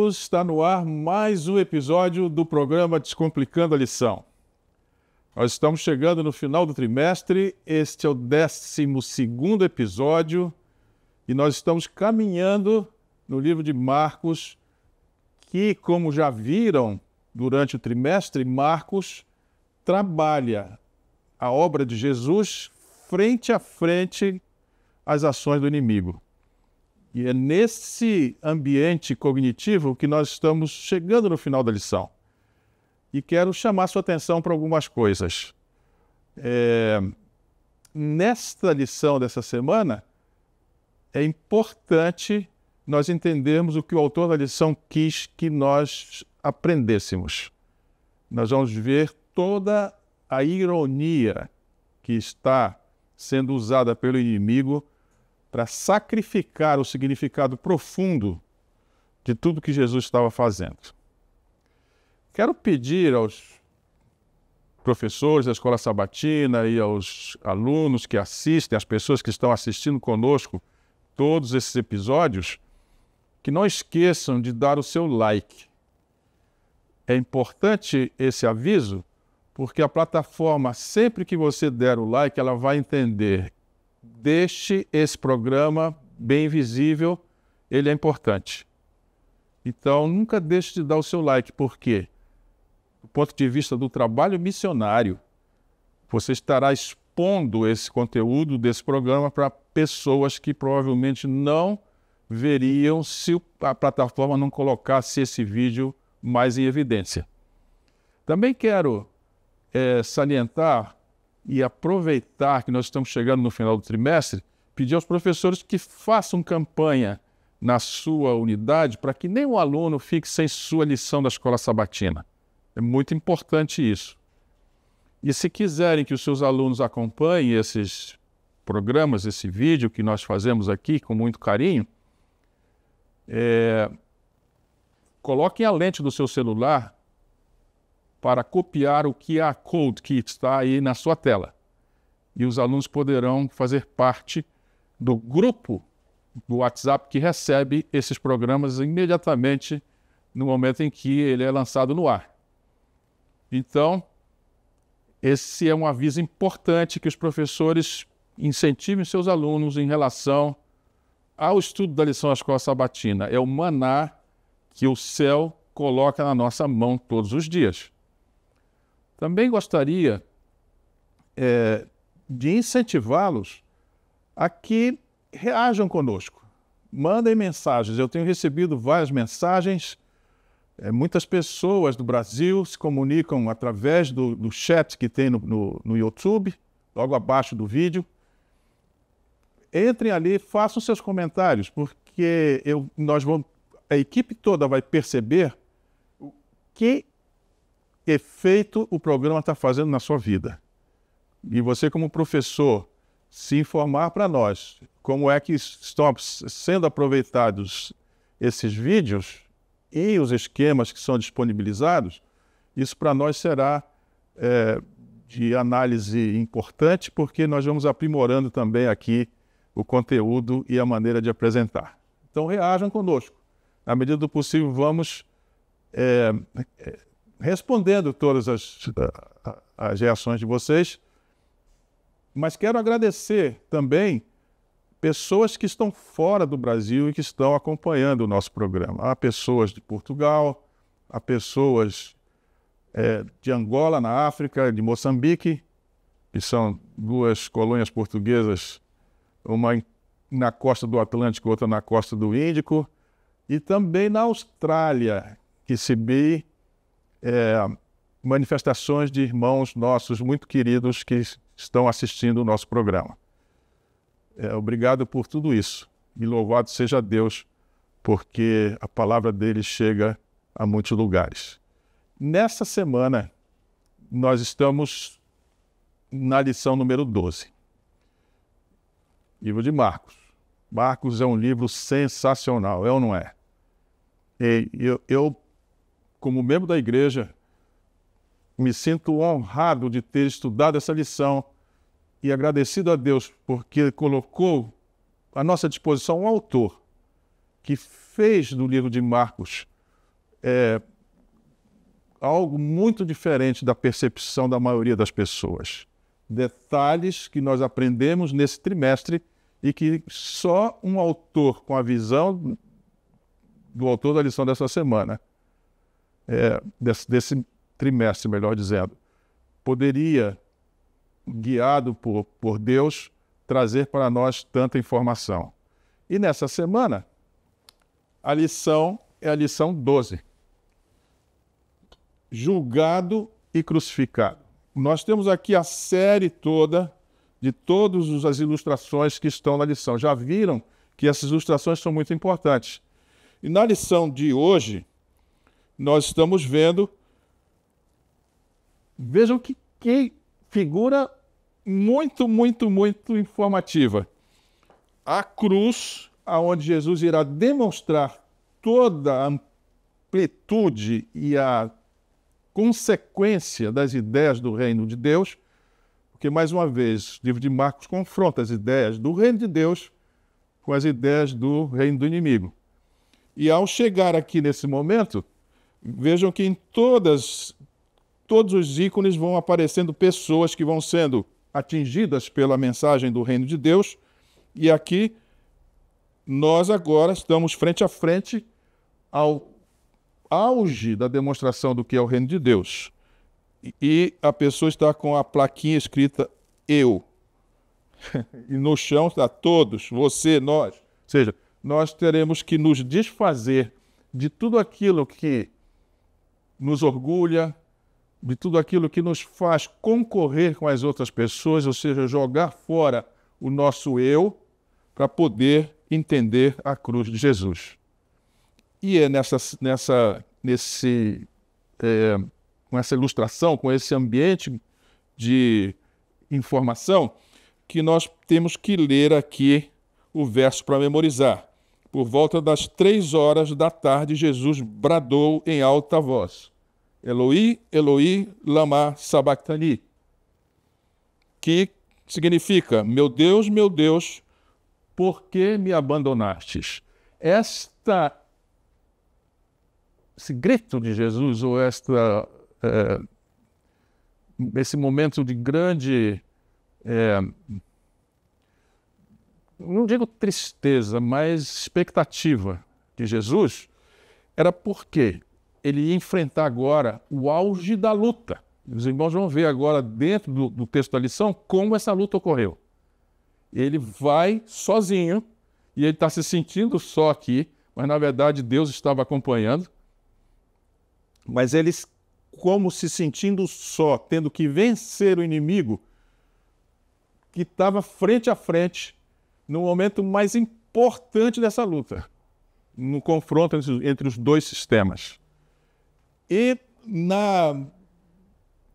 amigos, está no ar mais um episódio do programa Descomplicando a Lição. Nós estamos chegando no final do trimestre, este é o 12º episódio e nós estamos caminhando no livro de Marcos, que, como já viram durante o trimestre, Marcos trabalha a obra de Jesus frente a frente às ações do inimigo. E é nesse ambiente cognitivo que nós estamos chegando no final da lição. E quero chamar sua atenção para algumas coisas. Nesta lição dessa semana, é importante nós entendermos o que o autor da lição quis que nós aprendêssemos. Nós vamos ver toda a ironia que está sendo usada pelo inimigo para sacrificar o significado profundo de tudo que Jesus estava fazendo. Quero pedir aos professores da Escola Sabatina e aos alunos que assistem, às pessoas que estão assistindo conosco todos esses episódios, que não esqueçam de dar o seu like. É importante esse aviso, porque a plataforma, sempre que você der o like, ela vai entender: deixe esse programa bem visível, ele é importante. Então, nunca deixe de dar o seu like, porque, do ponto de vista do trabalho missionário, você estará expondo esse conteúdo desse programa para pessoas que provavelmente não veriam se a plataforma não colocasse esse vídeo mais em evidência. Também quero salientar e aproveitar que nós estamos chegando no final do trimestre, pedir aos professores que façam campanha na sua unidade para que nenhum aluno fique sem sua lição da Escola Sabatina. É muito importante isso. E se quiserem que os seus alunos acompanhem esses programas, esse vídeo que nós fazemos aqui com muito carinho, coloquem a lente do seu celular para copiar o QR Code que está aí na sua tela. E os alunos poderão fazer parte do grupo do WhatsApp que recebe esses programas imediatamente no momento em que ele é lançado no ar. Então, esse é um aviso importante que os professores incentivem seus alunos em relação ao estudo da lição da Escola Sabatina. É o maná que o céu coloca na nossa mão todos os dias. Também gostaria de incentivá-los a que reajam conosco. Mandem mensagens. Eu tenho recebido várias mensagens. Muitas pessoas do Brasil se comunicam através do chat que tem no YouTube, logo abaixo do vídeo. Entrem ali, façam seus comentários, porque a equipe toda vai perceber o que efeito o programa está fazendo na sua vida. E você, como professor, se informar para nós como é que estão sendo aproveitados esses vídeos e os esquemas que são disponibilizados, isso para nós será de análise importante, porque nós vamos aprimorando também aqui o conteúdo e a maneira de apresentar. Então, reajam conosco. Na medida do possível, vamos respondendo todas as reações de vocês, mas quero agradecer também pessoas que estão fora do Brasil e que estão acompanhando o nosso programa. Há pessoas de Portugal, há pessoas de Angola, na África, de Moçambique, que são duas colônias portuguesas, uma na costa do Atlântico, outra na costa do Índico, e também na Austrália, que se vê manifestações de irmãos nossos muito queridos que estão assistindo o nosso programa. Obrigado por tudo isso. E louvado seja Deus, porque a palavra dele chega a muitos lugares. Nessa semana, nós estamos na lição número 12. Livro de Marcos. Marcos é um livro sensacional, é ou não é? E eu, como membro da igreja, me sinto honrado de ter estudado essa lição e agradecido a Deus porque colocou à nossa disposição um autor que fez do livro de Marcos algo muito diferente da percepção da maioria das pessoas. Detalhes que nós aprendemos nesse trimestre e que só um autor com a visão do autor da lição dessa semana, desse trimestre, melhor dizendo, poderia, guiado por Deus, trazer para nós tanta informação. E nessa semana, a lição é a lição 12. Julgado e crucificado. Nós temos aqui a série toda de todas as ilustrações que estão na lição. Já viram que essas ilustrações são muito importantes. E na lição de hoje, nós estamos vendo... Vejam que figura muito, muito, muito informativa. A cruz, aonde Jesus irá demonstrar toda a amplitude e a consequência das ideias do reino de Deus, porque, mais uma vez, o livro de Marcos confronta as ideias do reino de Deus com as ideias do reino do inimigo. E ao chegar aqui nesse momento, vejam que em todos os ícones vão aparecendo pessoas que vão sendo atingidas pela mensagem do reino de Deus, e aqui nós agora estamos frente a frente ao auge da demonstração do que é o reino de Deus. E a pessoa está com a plaquinha escrita eu. E no chão está todos, você, nós. Ou seja, nós teremos que nos desfazer de tudo aquilo que nos orgulha, de tudo aquilo que nos faz concorrer com as outras pessoas, ou seja, jogar fora o nosso eu para poder entender a cruz de Jesus. E é com essa ilustração, com esse ambiente de informação, que nós temos que ler aqui o verso para memorizar. Por volta das 3 da tarde, Jesus bradou em alta voz: Eloi, Eloi, lama sabachthani, que significa: meu Deus, por que me abandonastes? Esse grito de Jesus, ou esse momento de grande, não digo tristeza, mas expectativa de Jesus, era porque ele ia enfrentar agora o auge da luta. Os irmãos vão ver agora, dentro do texto da lição, como essa luta ocorreu. Ele vai sozinho, e ele está se sentindo só aqui, mas na verdade Deus estava acompanhando. Mas eles, como se sentindo só, tendo que vencer o inimigo, que estava frente a frente, no momento mais importante dessa luta, no confronto entre os dois sistemas. E na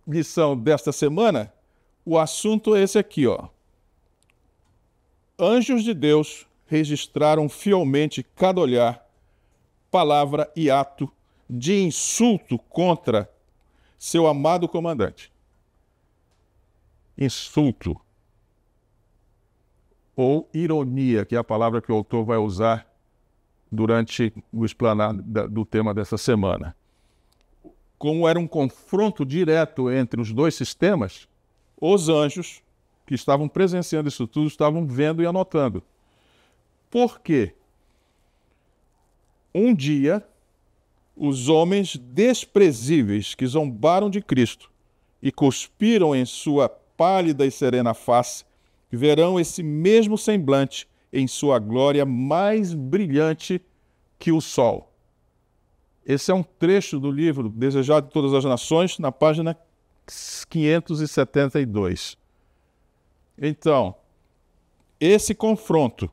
lição desta semana, o assunto é esse aqui, ó. Anjos de Deus registraram fielmente cada olhar, palavra e ato de insulto contra seu amado comandante. Insulto ou ironia, que é a palavra que o autor vai usar durante o explanar do tema dessa semana. Como era um confronto direto entre os dois sistemas, os anjos que estavam presenciando isso tudo estavam vendo e anotando. Por quê? Um dia, os homens desprezíveis que zombaram de Cristo e cuspiram em sua pálida e serena face, verão esse mesmo semblante em sua glória mais brilhante que o sol. Esse é um trecho do livro Desejado de Todas as Nações, na página 572. Então, esse confronto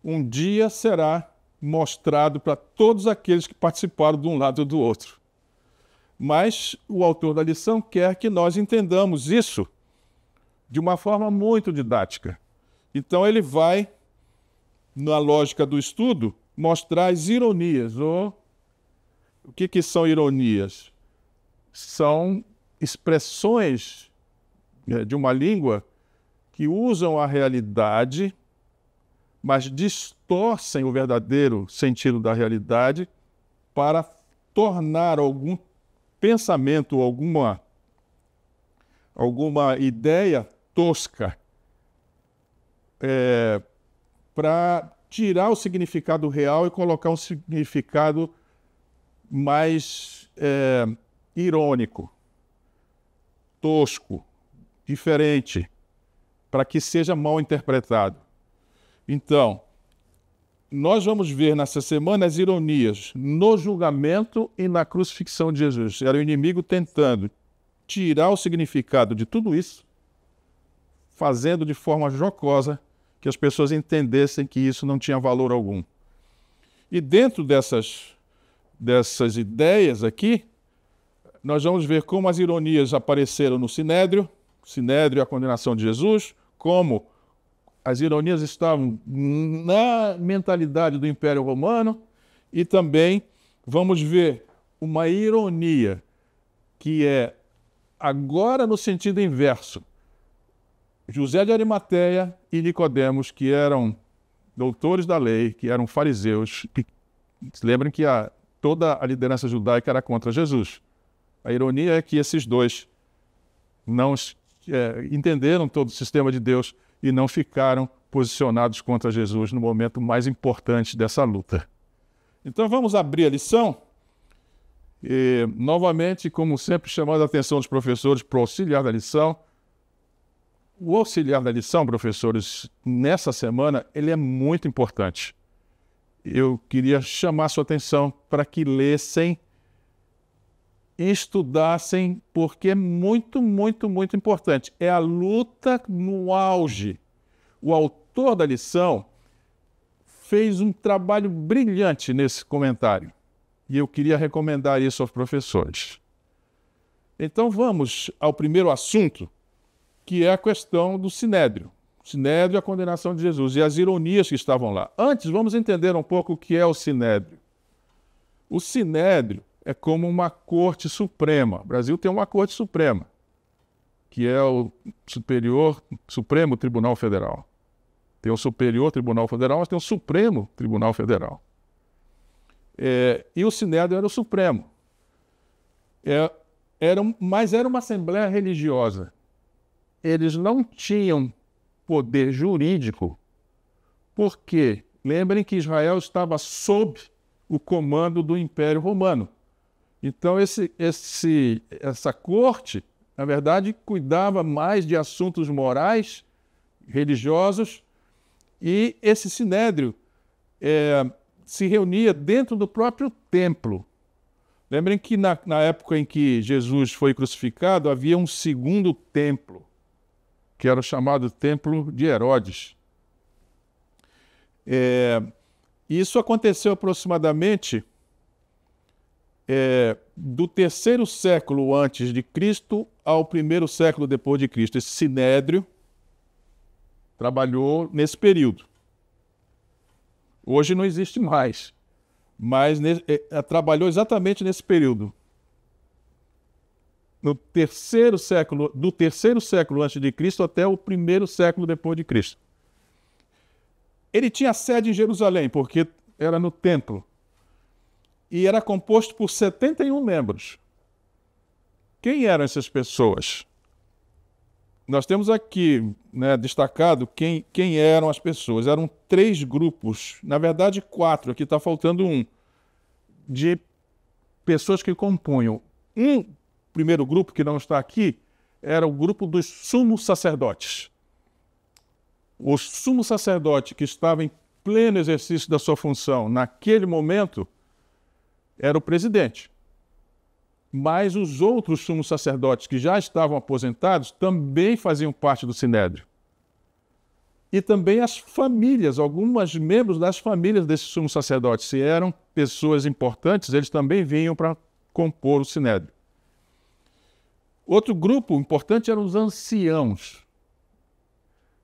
um dia será mostrado para todos aqueles que participaram de um lado ou do outro. Mas o autor da lição quer que nós entendamos isso de uma forma muito didática. Então ele vai, na lógica do estudo, mostrar as ironias. O que são ironias? São expressões de uma língua que usam a realidade, mas distorcem o verdadeiro sentido da realidade para tornar algum pensamento, alguma ideia tosca para tirar o significado real e colocar um significado mais irônico, tosco, diferente, para que seja mal interpretado. Então, nós vamos ver nessa semana as ironias no julgamento e na crucifixão de Jesus. Era o inimigo tentando tirar o significado de tudo isso, fazendo de forma jocosa que as pessoas entendessem que isso não tinha valor algum. E dentro dessas ideias aqui, nós vamos ver como as ironias apareceram no Sinédrio e a condenação de Jesus, como as ironias estavam na mentalidade do Império Romano, e também vamos ver uma ironia que é agora no sentido inverso. José de Arimateia e Nicodemos, que eram doutores da lei, que eram fariseus, que lembrem que toda a liderança judaica era contra Jesus. A ironia é que esses dois não entenderam todo o sistema de Deus e não ficaram posicionados contra Jesus no momento mais importante dessa luta. Então vamos abrir a lição. E, novamente, como sempre, chamando a atenção dos professores para o auxiliar da lição. O auxiliar da lição, professores, nessa semana, ele é muito importante. Eu queria chamar a sua atenção para que lessem, estudassem, porque é muito, muito, muito importante. É a luta no auge. O autor da lição fez um trabalho brilhante nesse comentário. E eu queria recomendar isso aos professores. Então vamos ao primeiro assunto, que é a questão do Sinédrio. Sinédrio e a condenação de Jesus e as ironias que estavam lá. Antes, vamos entender um pouco o que é o Sinédrio. O Sinédrio é como uma corte suprema. O Brasil tem uma corte suprema, que é o Supremo Tribunal Federal. Tem o Superior Tribunal Federal, mas tem o Supremo Tribunal Federal. E o Sinédrio era o Supremo. Mas era uma assembleia religiosa. Eles não tinham poder jurídico, porque lembrem que Israel estava sob o comando do Império Romano. Então essa corte, na verdade, cuidava mais de assuntos morais, religiosos, e esse Sinédrio se reunia dentro do próprio templo. Lembrem que na época em que Jesus foi crucificado, havia um segundo templo, que era o chamado Templo de Herodes. Isso aconteceu aproximadamente do 3º século antes de Cristo ao 1º século depois de Cristo. Esse Sinédrio trabalhou nesse período. Hoje não existe mais, mas trabalhou exatamente nesse período. Do 3º século antes de Cristo até o 1º século depois de Cristo. Ele tinha sede em Jerusalém, porque era no templo. E era composto por 71 membros. Quem eram essas pessoas? Nós temos aqui, destacado quem eram as pessoas. Eram 3 grupos, na verdade 4, aqui está faltando um, de pessoas que compunham. Primeiro grupo, que não está aqui, era o grupo dos sumos sacerdotes. O sumo sacerdote que estava em pleno exercício da sua função naquele momento era o presidente. Mas os outros sumos sacerdotes que já estavam aposentados também faziam parte do Sinédrio. E também as famílias, alguns membros das famílias desses sumos sacerdotes, se eram pessoas importantes, eles também vinham para compor o Sinédrio. Outro grupo importante eram os anciãos,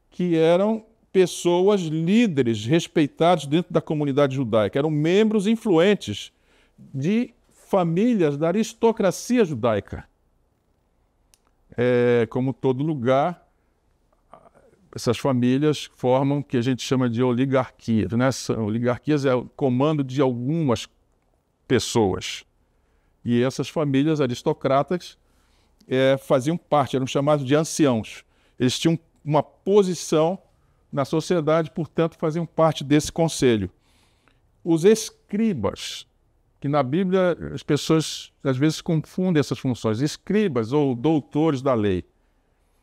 que eram pessoas líderes, respeitados dentro da comunidade judaica. Eram membros influentes de famílias da aristocracia judaica. Como todo lugar, essas famílias formam o que a gente chama de oligarquias. Oligarquias é o comando de algumas pessoas. E essas famílias aristocratas faziam parte, eram chamados de anciãos. Eles tinham uma posição na sociedade, portanto, faziam parte desse conselho. Os escribas, que na Bíblia as pessoas às vezes confundem essas funções, escribas ou doutores da lei,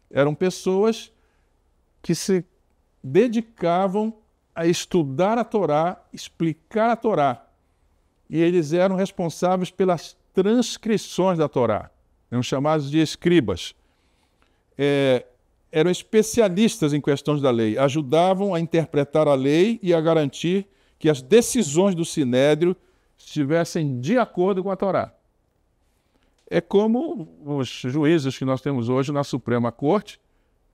eram pessoas que se dedicavam a estudar a Torá, explicar a Torá. E eles eram responsáveis pelas transcrições da Torá. Eram chamados de escribas. Eram especialistas em questões da lei, ajudavam a interpretar a lei e a garantir que as decisões do Sinédrio estivessem de acordo com a Torá. É como os juízes que nós temos hoje na Suprema Corte,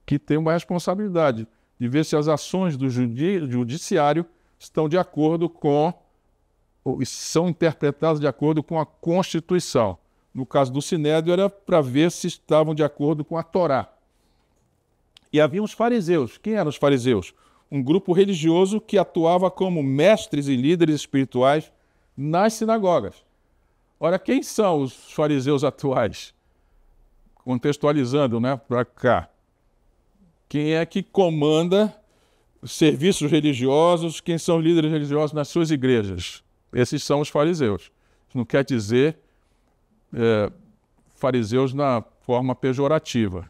que têm uma responsabilidade de ver se as ações do judiciário estão de acordo com, ou são interpretadas de acordo com a Constituição. No caso do Sinédrio, era para ver se estavam de acordo com a Torá. E havia os fariseus. Quem eram os fariseus? Um grupo religioso que atuava como mestres e líderes espirituais nas sinagogas. Ora, quem são os fariseus atuais? Contextualizando, para cá. Quem é que comanda os serviços religiosos? Quem são os líderes religiosos nas suas igrejas? Esses são os fariseus. Isso não quer dizer fariseus na forma pejorativa,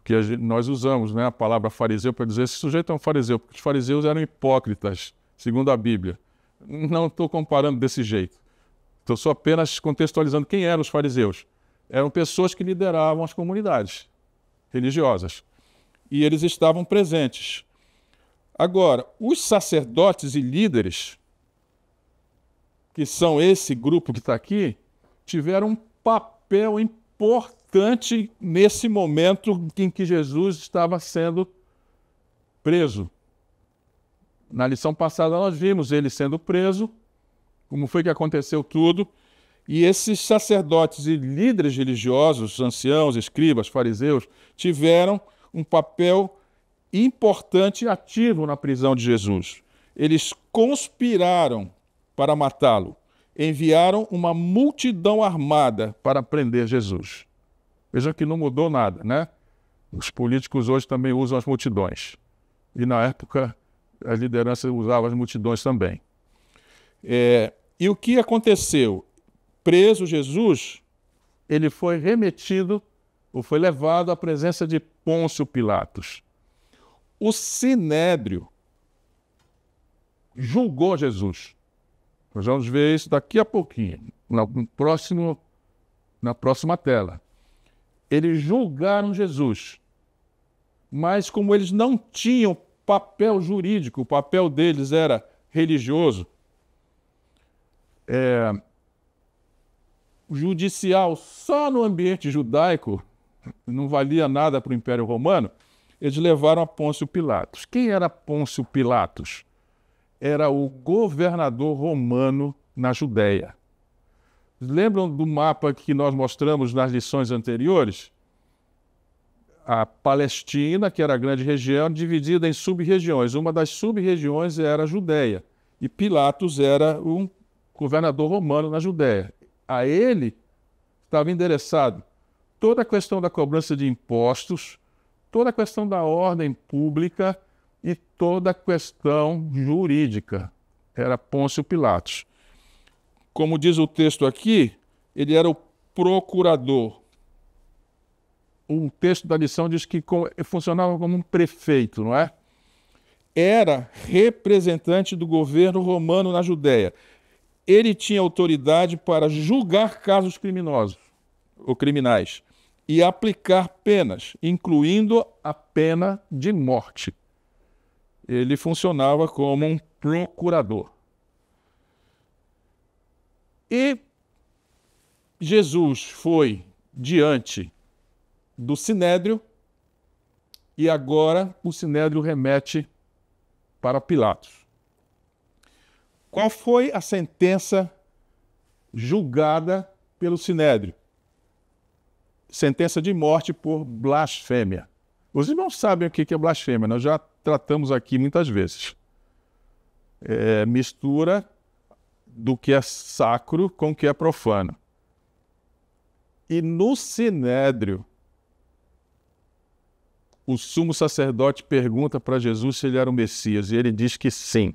que nós usamos a palavra fariseu para dizer esse sujeito é um fariseu, porque os fariseus eram hipócritas, segundo a Bíblia. Não estou comparando desse jeito. Estou só apenas contextualizando quem eram os fariseus. Eram pessoas que lideravam as comunidades religiosas. E eles estavam presentes. Agora, os sacerdotes e líderes, que são esse grupo que está aqui, tiveram um papel importante nesse momento em que Jesus estava sendo preso. Na lição passada nós vimos ele sendo preso, como foi que aconteceu tudo, e esses sacerdotes e líderes religiosos, anciãos, escribas, fariseus, tiveram um papel importante e ativo na prisão de Jesus. Eles conspiraram para matá-lo. Enviaram uma multidão armada para prender Jesus. Vejam que não mudou nada, né? Os políticos hoje também usam as multidões. E na época a liderança usava as multidões também. E o que aconteceu? Preso Jesus, ele foi remetido, ou foi levado à presença de Pôncio Pilatos. O Sinédrio julgou Jesus. Nós vamos ver isso daqui a pouquinho, na próxima tela. Eles julgaram Jesus, mas como eles não tinham papel jurídico, o papel deles era religioso, judicial só no ambiente judaico, não valia nada para o Império Romano, eles levaram a Pôncio Pilatos. Quem era Pôncio Pilatos? Era o governador romano na Judéia. Lembram do mapa que nós mostramos nas lições anteriores? A Palestina, que era a grande região, dividida em sub-regiões. Uma das sub-regiões era a Judéia. E Pilatos era um governador romano na Judéia. A ele estava endereçado toda a questão da cobrança de impostos, toda a questão da ordem pública e toda a questão jurídica. Era Pôncio Pilatos. Como diz o texto aqui, ele era o procurador. O texto da lição diz que funcionava como um prefeito, não é? Era representante do governo romano na Judéia. Ele tinha autoridade para julgar casos criminosos ou criminais e aplicar penas, incluindo a pena de morte. Ele funcionava como um procurador. E Jesus foi diante do Sinédrio e agora o Sinédrio remete para Pilatos. Qual foi a sentença julgada pelo Sinédrio? Sentença de morte por blasfêmia. Os irmãos sabem o que é blasfêmia, nós já tratamos aqui muitas vezes. Mistura do que é sacro com o que é profano. E no Sinédrio, o sumo sacerdote pergunta para Jesus se ele era o Messias, e ele diz que sim.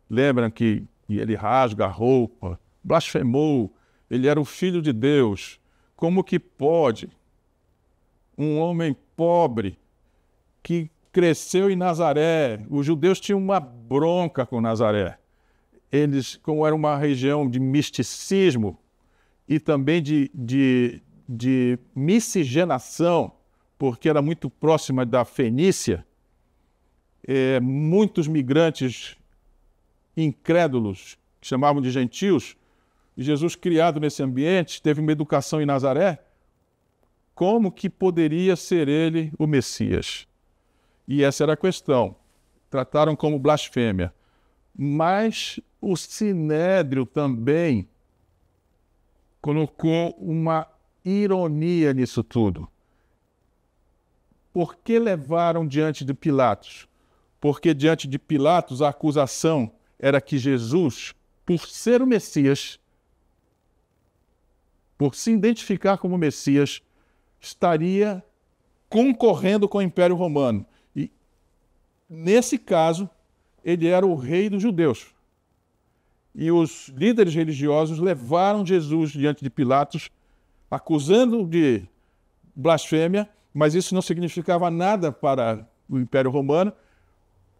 Lembram que ele rasga a roupa, blasfemou, ele era o Filho de Deus. Como que pode um homem pobre que cresceu em Nazaré? Os judeus tinham uma bronca com Nazaré. Eles, como era uma região de misticismo e também de miscigenação, porque era muito próxima da Fenícia, muitos migrantes incrédulos, que chamavam de gentios, e Jesus, criado nesse ambiente, teve uma educação em Nazaré. Como que poderia ser ele o Messias? E essa era a questão. Trataram como blasfêmia. Mas o Sinédrio também colocou uma ironia nisso tudo. Por que levaram diante de Pilatos? Porque diante de Pilatos a acusação era que Jesus, por ser o Messias, por se identificar como Messias, estaria concorrendo com o Império Romano. E, nesse caso, ele era o rei dos judeus. E os líderes religiosos levaram Jesus diante de Pilatos, acusando de blasfêmia, mas isso não significava nada para o Império Romano.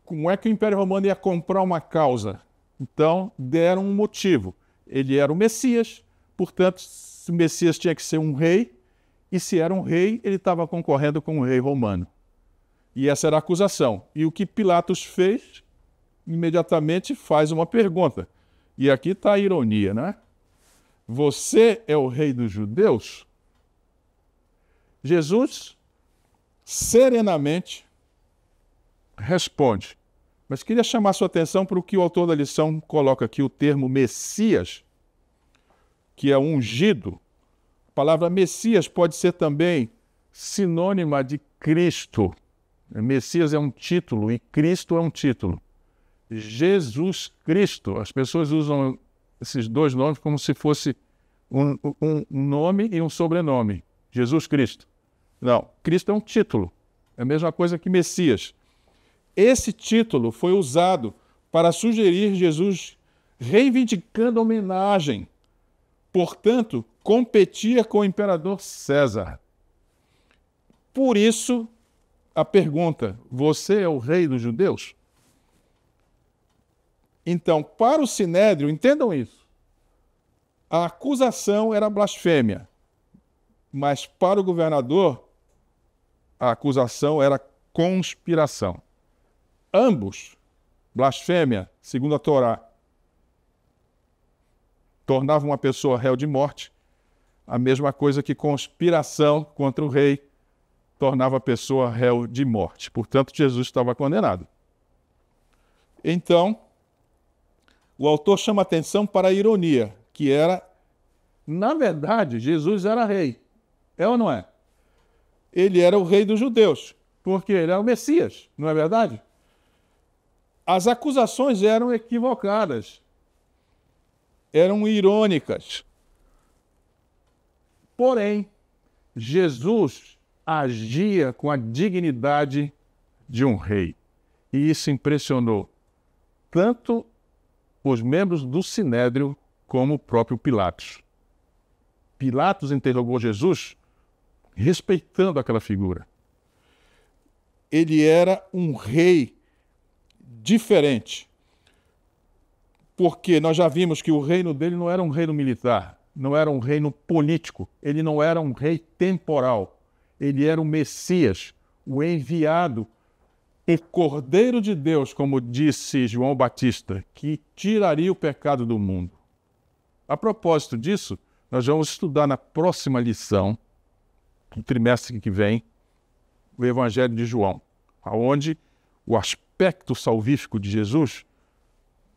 Como é que o Império Romano ia comprar uma causa? Então, deram um motivo. Ele era o Messias, portanto, o Messias tinha que ser um rei, e se era um rei, ele estava concorrendo com um rei romano. E essa era a acusação. E o que Pilatos fez, imediatamente faz uma pergunta. E aqui está a ironia, né? Você é o rei dos judeus? Jesus, serenamente, responde. Mas queria chamar sua atenção para o que o autor da lição coloca aqui, o termo Messias, que é ungido. A palavra Messias pode ser também sinônima de Cristo. Messias é um título e Cristo é um título. Jesus Cristo. As pessoas usam esses dois nomes como se fosse um nome e um sobrenome. Jesus Cristo. Não, Cristo é um título. É a mesma coisa que Messias. Esse título foi usado para sugerir Jesus reivindicando homenagem. Portanto, competia com o imperador César. Por isso, a pergunta: você é o rei dos judeus? Então, para o Sinédrio, entendam isso. A acusação era blasfêmia, mas para o governador, a acusação era conspiração. Ambos, blasfêmia, segundo a Torá, tornava uma pessoa réu de morte, a mesma coisa que conspiração contra o rei tornava a pessoa réu de morte. Portanto, Jesus estava condenado. Então, o autor chama atenção para a ironia, que era, na verdade, Jesus era rei. É ou não é? Ele era o rei dos judeus, porque ele era o Messias, não é verdade? As acusações eram equivocadas, eram irônicas. Porém, Jesus agia com a dignidade de um rei. E isso impressionou tanto os membros do Sinédrio como o próprio Pilatos. Pilatos interrogou Jesus respeitando aquela figura. Ele era um rei diferente, porque nós já vimos que o reino dele não era um reino militar, não era um reino político, ele não era um rei temporal, ele era o Messias, o enviado, o Cordeiro de Deus, como disse João Batista, que tiraria o pecado do mundo. A propósito disso, nós vamos estudar na próxima lição, no trimestre que vem, o Evangelho de João, onde o aspecto salvífico de Jesus,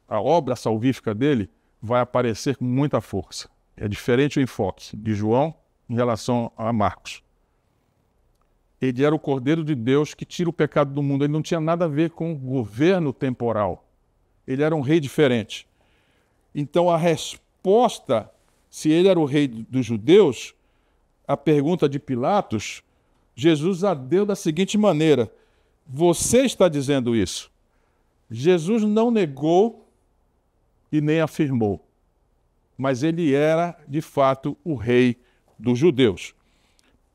a obra salvífica dele, vai aparecer com muita força. É diferente o enfoque de João em relação a Marcos. Ele era o Cordeiro de Deus que tira o pecado do mundo. Ele não tinha nada a ver com o governo temporal. Ele era um rei diferente. Então a resposta, se ele era o rei dos judeus, a pergunta de Pilatos, Jesus a deu da seguinte maneira: você está dizendo isso? Jesus não negou e nem afirmou, mas ele era, de fato, o rei dos judeus.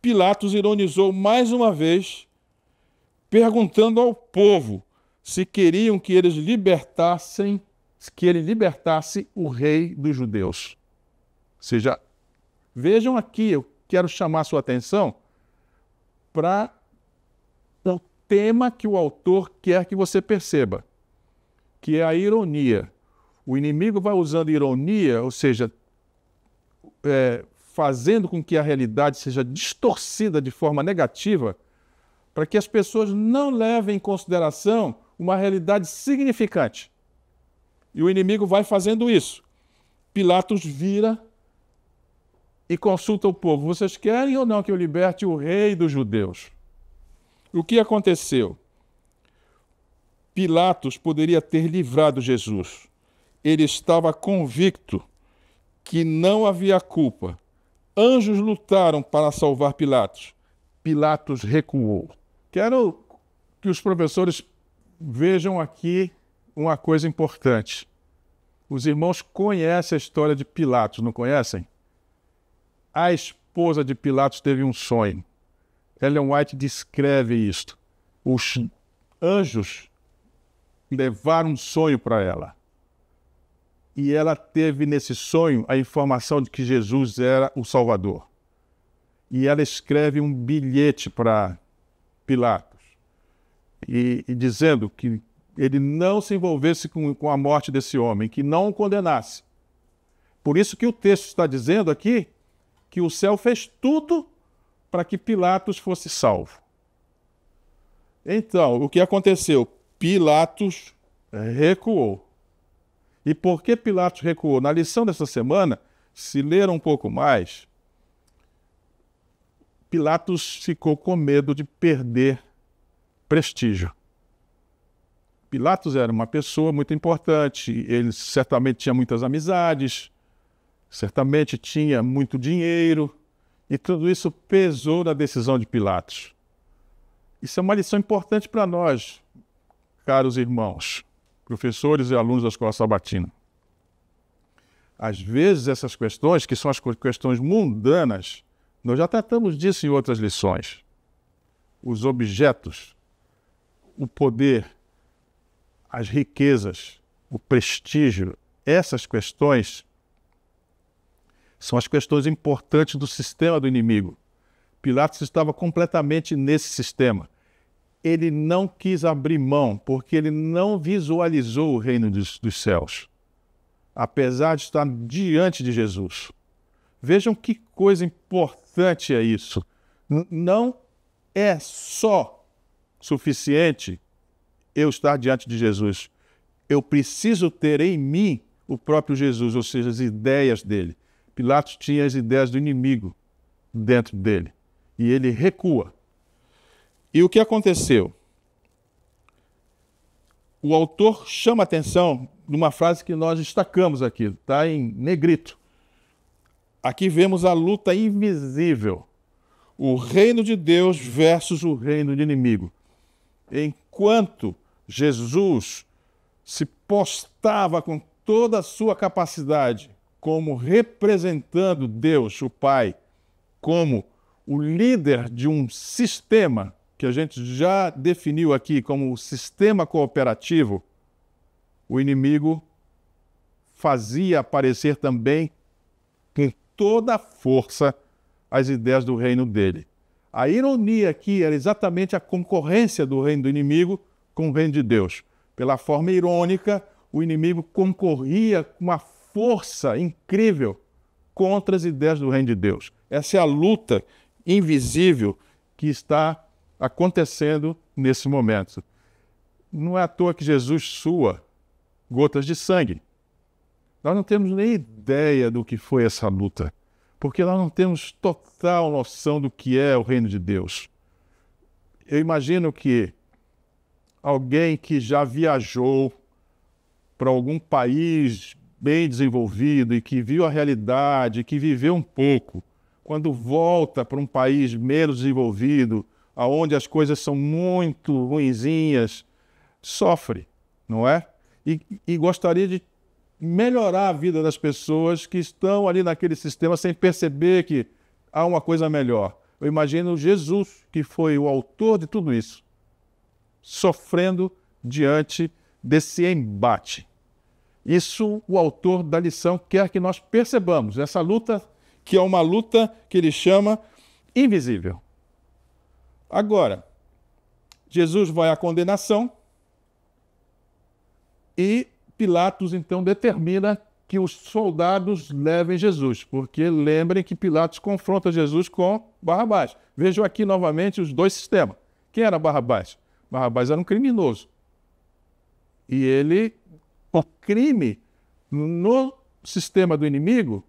Pilatos ironizou mais uma vez, perguntando ao povo se queriam que ele libertasse o rei dos judeus. Ou seja, vejam aqui, eu quero chamar sua atenção para o tema que o autor quer que você perceba, que é a ironia. O inimigo vai usando ironia, ou seja, fazendo com que a realidade seja distorcida de forma negativa, para que as pessoas não levem em consideração uma realidade significante. E o inimigo vai fazendo isso. Pilatos vira e consulta o povo: vocês querem ou não que eu liberte o rei dos judeus? O que aconteceu? Pilatos poderia ter livrado Jesus. Ele estava convicto que não havia culpa. Anjos lutaram para salvar Pilatos. Pilatos recuou. Quero que os professores vejam aqui uma coisa importante. Os irmãos conhecem a história de Pilatos, não conhecem? A esposa de Pilatos teve um sonho. Ellen White descreve isto. Os anjos levaram um sonho para ela. E ela teve nesse sonho a informação de que Jesus era o Salvador. E ela escreve um bilhete para Pilatos, e dizendo que ele não se envolvesse com a morte desse homem, que não o condenasse. Por isso que o texto está dizendo aqui que o céu fez tudo para que Pilatos fosse salvo. Então, o que aconteceu? Pilatos recuou. E por que Pilatos recuou? Na lição dessa semana, se ler um pouco mais, Pilatos ficou com medo de perder prestígio. Pilatos era uma pessoa muito importante, ele certamente tinha muitas amizades, certamente tinha muito dinheiro, e tudo isso pesou na decisão de Pilatos. Isso é uma lição importante para nós, caros irmãos, professores e alunos da Escola Sabatina. Às vezes essas questões, que são as questões mundanas, nós já tratamos disso em outras lições. Os objetos, o poder, as riquezas, o prestígio, essas questões são as questões importantes do sistema do inimigo. Pilatos estava completamente nesse sistema. Ele não quis abrir mão, porque ele não visualizou o reino dos céus, apesar de estar diante de Jesus. Vejam que coisa importante é isso. Não é só suficiente eu estar diante de Jesus. Eu preciso ter em mim o próprio Jesus, ou seja, as ideias dele. Pilatos tinha as ideias do inimigo dentro dele. E ele recua. E o que aconteceu? O autor chama a atenção numa frase que nós destacamos aqui, está em negrito. Aqui vemos a luta invisível. O reino de Deus versus o reino do inimigo. Enquanto Jesus se postava com toda a sua capacidade como representando Deus, o Pai, como o líder de um sistema que a gente já definiu aqui como o sistema cooperativo, o inimigo fazia aparecer também com toda a força as ideias do reino dele. A ironia aqui era exatamente a concorrência do reino do inimigo com o reino de Deus. Pela forma irônica, o inimigo concorria com uma força incrível contra as ideias do reino de Deus. Essa é a luta invisível que está acontecendo nesse momento. Não é à toa que Jesus sua gotas de sangue. Nós não temos nem ideia do que foi essa luta, porque nós não temos total noção do que é o reino de Deus. Eu imagino que alguém que já viajou para algum país bem desenvolvido e que viu a realidade, que viveu um pouco, quando volta para um país menos desenvolvido, onde as coisas são muito ruinzinhas, sofre, não é? E gostaria de melhorar a vida das pessoas que estão ali naquele sistema sem perceber que há uma coisa melhor. Eu imagino Jesus, que foi o autor de tudo isso, sofrendo diante desse embate. Isso o autor da lição quer que nós percebamos. Essa luta, que é uma luta que ele chama invisível. Agora, Jesus vai à condenação e Pilatos então determina que os soldados levem Jesus, porque lembrem que Pilatos confronta Jesus com Barrabás. Vejam aqui novamente os dois sistemas. Quem era Barrabás? Barrabás era um criminoso. E ele, o crime no sistema do inimigo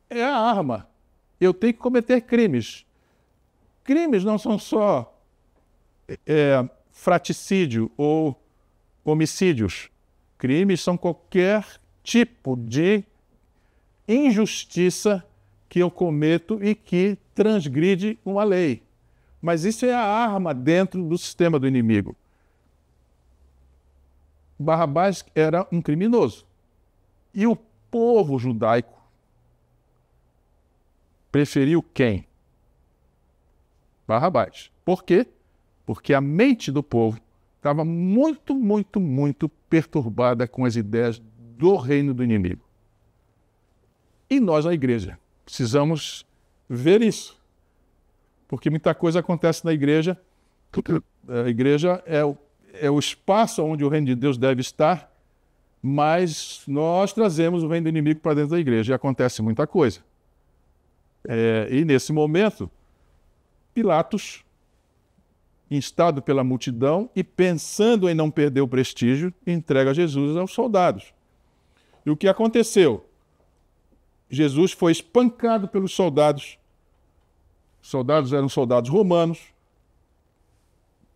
é a arma. Eu tenho que cometer crimes. Crimes não são só fratricídio ou homicídios. Crimes são qualquer tipo de injustiça que eu cometo e que transgride uma lei. Mas isso é a arma dentro do sistema do inimigo. Barrabás era um criminoso. E o povo judaico preferiu quem? Barrabás. Por quê? Porque a mente do povo estava muito, muito, muito perturbada com as ideias do reino do inimigo. E nós, a igreja, precisamos ver isso. Porque muita coisa acontece na igreja. A igreja é o espaço onde o reino de Deus deve estar, mas nós trazemos o reino do inimigo para dentro da igreja e acontece muita coisa. E nesse momento, Pilatos, instado pela multidão e pensando em não perder o prestígio, entrega Jesus aos soldados. E o que aconteceu? Jesus foi espancado pelos soldados. Os soldados eram soldados romanos.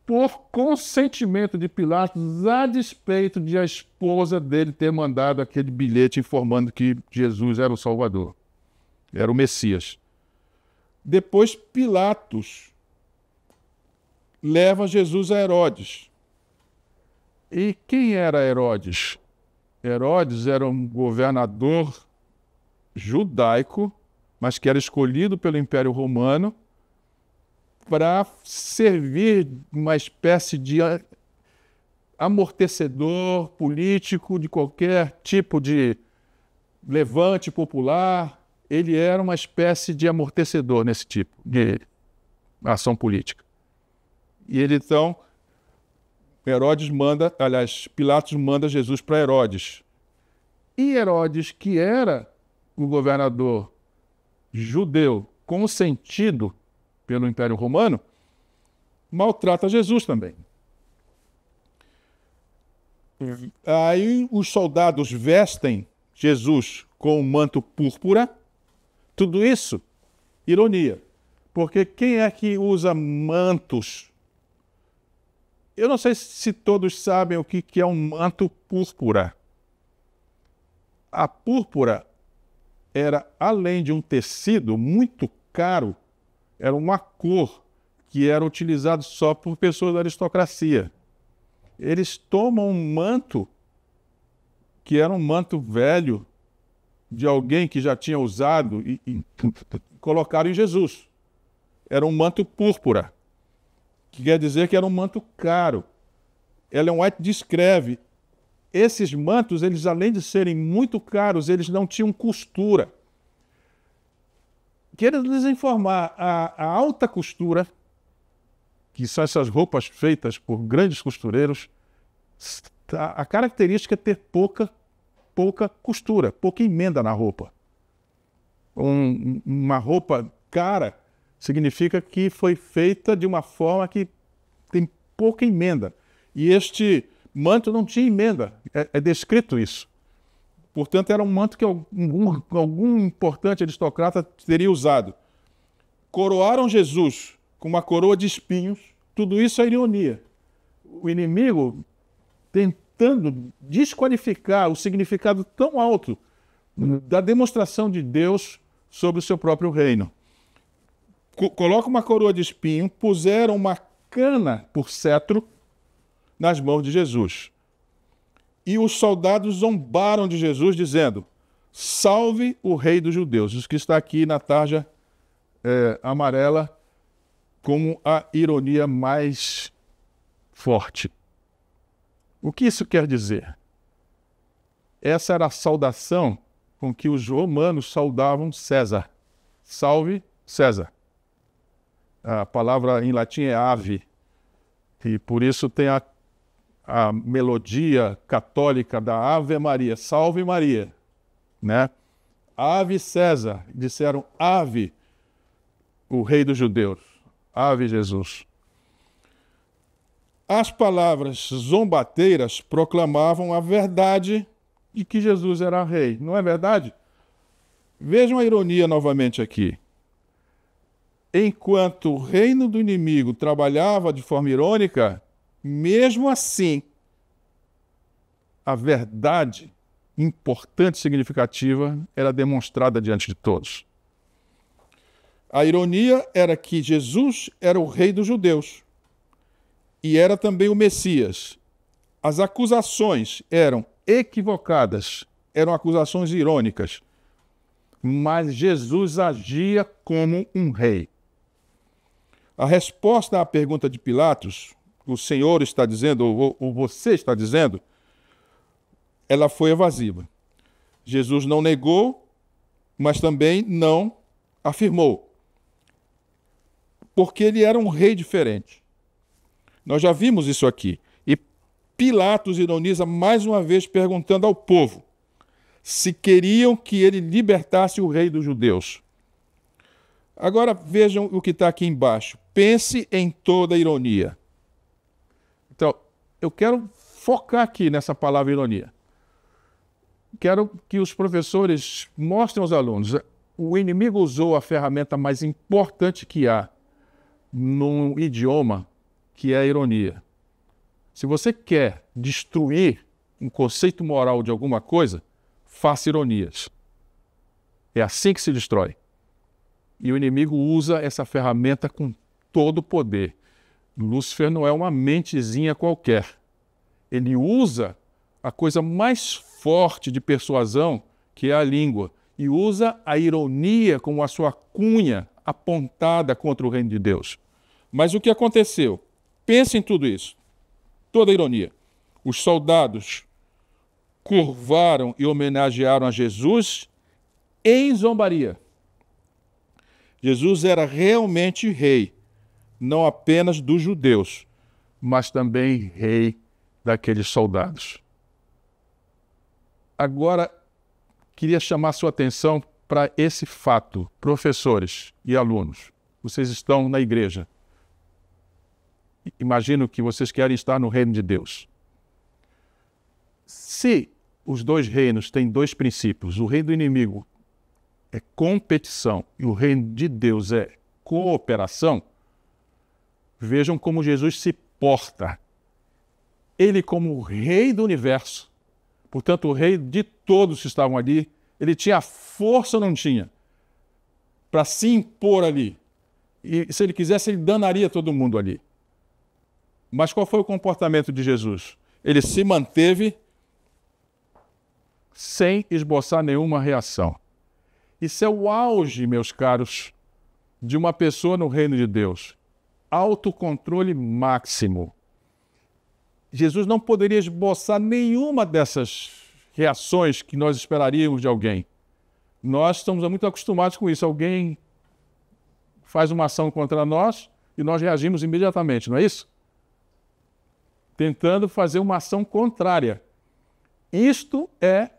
Por consentimento de Pilatos, a despeito de a esposa dele ter mandado aquele bilhete informando que Jesus era o Salvador, era o Messias. Depois Pilatos leva Jesus a Herodes. E quem era Herodes? Herodes era um governador judaico, mas que era escolhido pelo Império Romano para servir uma espécie de amortecedor político de qualquer tipo de levante popular. Ele era uma espécie de amortecedor nesse tipo de ação política. E ele então, Pilatos manda Jesus para Herodes. E Herodes, que era o governador judeu consentido pelo Império Romano, maltrata Jesus também. Aí os soldados vestem Jesus com um manto púrpura. Tudo isso, ironia. Porque quem é que usa mantos? Eu não sei se todos sabem o que é um manto púrpura. A púrpura era, além de um tecido muito caro, era uma cor que era utilizada só por pessoas da aristocracia. Eles tomam um manto, que era um manto velho, de alguém que já tinha usado, e colocaram em Jesus. Era um manto púrpura, que quer dizer que era um manto caro. Ellen White descreve, esses mantos, eles além de serem muito caros, eles não tinham costura. Quero lhes informar, a alta costura, que são essas roupas feitas por grandes costureiros, a característica é ter pouca costura, pouca emenda na roupa. Uma roupa cara significa que foi feita de uma forma que tem pouca emenda. E este manto não tinha emenda, é descrito isso. Portanto, era um manto que algum importante aristocrata teria usado. Coroaram Jesus com uma coroa de espinhos, tudo isso é ironia. O inimigo tentando desqualificar o significado tão alto da demonstração de Deus sobre o seu próprio reino. Coloca uma coroa de espinho, puseram uma cana por cetro nas mãos de Jesus. E os soldados zombaram de Jesus, dizendo: salve o rei dos judeus. Isso que está aqui na tarja amarela como a ironia mais forte. O que isso quer dizer? Essa era a saudação com que os romanos saudavam César. Salve César. A palavra em latim é ave, e por isso tem a melodia católica da Ave Maria, Salve Maria, né? Ave César, disseram ave, o rei dos judeus, ave Jesus. As palavras zombateiras proclamavam a verdade de que Jesus era rei, não é verdade? Vejam a ironia novamente aqui. Enquanto o reino do inimigo trabalhava de forma irônica, mesmo assim, a verdade importante e significativa era demonstrada diante de todos. A ironia era que Jesus era o rei dos judeus e era também o Messias. As acusações eram equivocadas, eram acusações irônicas, mas Jesus agia como um rei. A resposta à pergunta de Pilatos, o Senhor está dizendo, ou você está dizendo, ela foi evasiva. Jesus não negou, mas também não afirmou, porque ele era um rei diferente. Nós já vimos isso aqui. E Pilatos ironiza mais uma vez perguntando ao povo se queriam que ele libertasse o rei dos judeus. Agora vejam o que está aqui embaixo. Pense em toda a ironia. Então, eu quero focar aqui nessa palavra ironia. Quero que os professores mostrem aos alunos. O inimigo usou a ferramenta mais importante que há num idioma, que é a ironia. Se você quer destruir um conceito moral de alguma coisa, faça ironias. É assim que se destrói. E o inimigo usa essa ferramenta com todo o poder. Lúcifer não é uma mentezinha qualquer. Ele usa a coisa mais forte de persuasão, que é a língua, e usa a ironia como a sua cunha apontada contra o reino de Deus. Mas o que aconteceu? Pense em tudo isso. Toda a ironia. Os soldados curvaram e homenagearam a Jesus em zombaria. Jesus era realmente rei, não apenas dos judeus, mas também rei daqueles soldados. Agora, queria chamar sua atenção para esse fato, professores e alunos. Vocês estão na igreja. Imagino que vocês querem estar no reino de Deus. Se os dois reinos têm dois princípios, o reino do inimigo é competição e o reino de Deus é cooperação, vejam como Jesus se porta. Ele, como o rei do universo, portanto, o rei de todos que estavam ali, ele tinha força ou não tinha para se impor ali. E se ele quisesse, ele danaria todo mundo ali. Mas qual foi o comportamento de Jesus? Ele se manteve sem esboçar nenhuma reação. Isso é o auge, meus caros, de uma pessoa no reino de Deus. Autocontrole máximo. Jesus não poderia esboçar nenhuma dessas reações que nós esperaríamos de alguém. Nós estamos muito acostumados com isso. Alguém faz uma ação contra nós e nós reagimos imediatamente, não é isso? Tentando fazer uma ação contrária. Isto é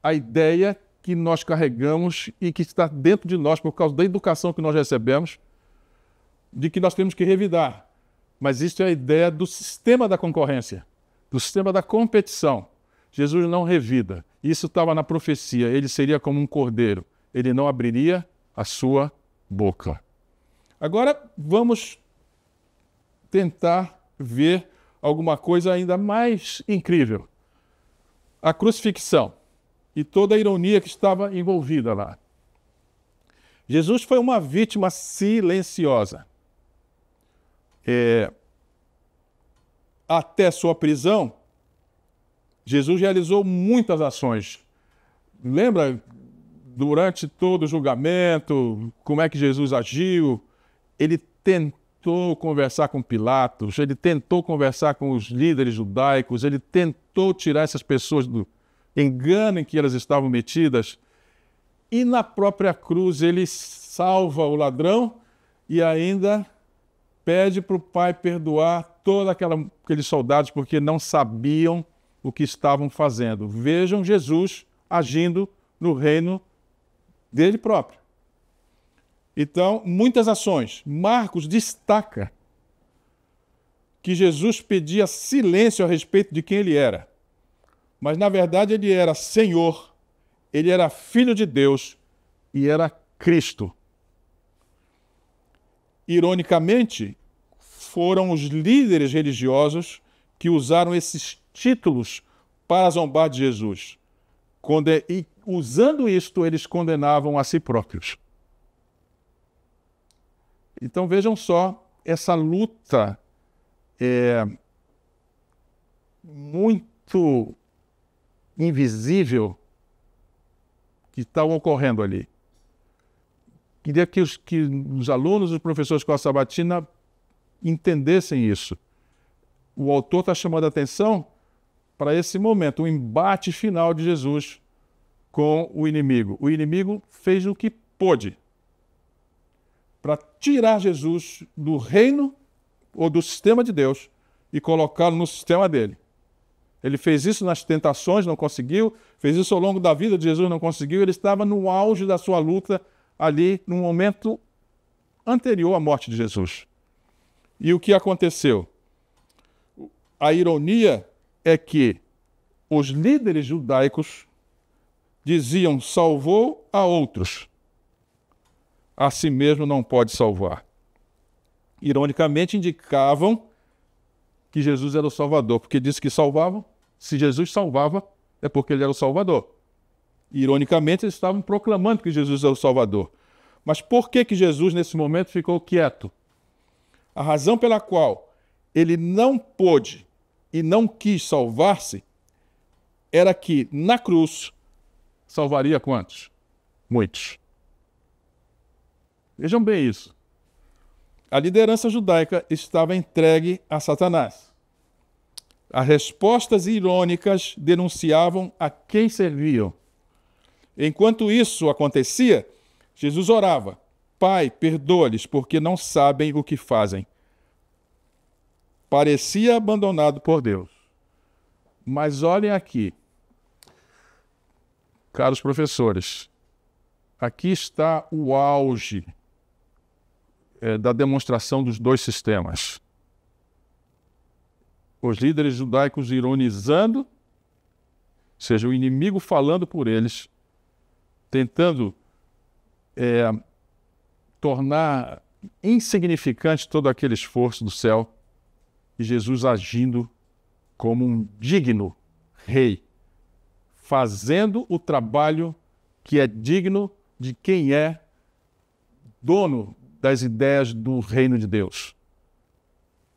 a ideia que nós carregamos e que está dentro de nós por causa da educação que nós recebemos, de que nós temos que revidar. Mas isso é a ideia do sistema da concorrência, do sistema da competição. Jesus não revida. Isso estava na profecia. Ele seria como um cordeiro. Ele não abriria a sua boca. Agora vamos tentar ver alguma coisa ainda mais incrível. A crucifixão. e toda a ironia que estava envolvida lá. Jesus foi uma vítima silenciosa. Até sua prisão, Jesus realizou muitas ações. Lembra, durante todo o julgamento, como é que Jesus agiu? Ele tentou conversar com Pilatos, ele tentou conversar com os líderes judaicos, ele tentou tirar essas pessoas do engano em que elas estavam metidas. E na própria cruz ele salva o ladrão e ainda pede para o Pai perdoar todos aqueles soldados porque não sabiam o que estavam fazendo. Vejam Jesus agindo no reino dele próprio. Então, muitas ações. Marcos destaca que Jesus pedia silêncio a respeito de quem ele era. Mas, na verdade, ele era Senhor, ele era Filho de Deus e era Cristo. Ironicamente, foram os líderes religiosos que usaram esses títulos para zombar de Jesus. E, usando isto, eles condenavam a si próprios. Então vejam só essa luta muito invisível que está ocorrendo ali. Queria que os alunos e os professores de escola sabatina entendessem isso. O autor está chamando a atenção para esse momento, o embate final de Jesus com o inimigo. O inimigo fez o que pôde para tirar Jesus do reino ou do sistema de Deus e colocá-lo no sistema dele. Ele fez isso nas tentações, não conseguiu. Fez isso ao longo da vida de Jesus, não conseguiu. Ele estava no auge da sua luta ali, no momento anterior à morte de Jesus. E o que aconteceu? A ironia é que os líderes judaicos diziam: salvou a outros, a si mesmo não pode salvar. Ironicamente, indicavam que Jesus era o Salvador, porque disse que salvavam. Se Jesus salvava, é porque ele era o Salvador. Ironicamente, eles estavam proclamando que Jesus é o Salvador. Mas por que Jesus, nesse momento, ficou quieto? A razão pela qual ele não pôde e não quis salvar-se era que, na cruz, salvaria quantos? Muitos. Vejam bem isso. A liderança judaica estava entregue a Satanás. As respostas irônicas denunciavam a quem serviam. Enquanto isso acontecia, Jesus orava: Pai, perdoa-lhes, porque não sabem o que fazem. Parecia abandonado por Deus. Mas olhem aqui, caros professores, aqui está o auge da demonstração dos dois sistemas. Os líderes judaicos ironizando, ou seja, o inimigo falando por eles, tentando tornar insignificante todo aquele esforço do céu, e Jesus agindo como um digno rei, fazendo o trabalho que é digno de quem é dono das ideias do reino de Deus.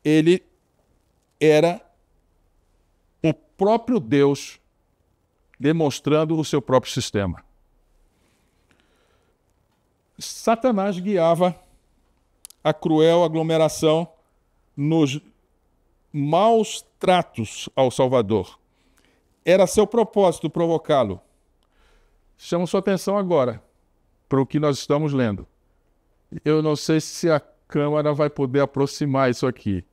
Ele era o próprio Deus demonstrando o seu próprio sistema. Satanás guiava a cruel aglomeração nos maus tratos ao Salvador. Era seu propósito provocá-lo. Chamo sua atenção agora para o que nós estamos lendo. Eu não sei se a câmera vai poder aproximar isso aqui.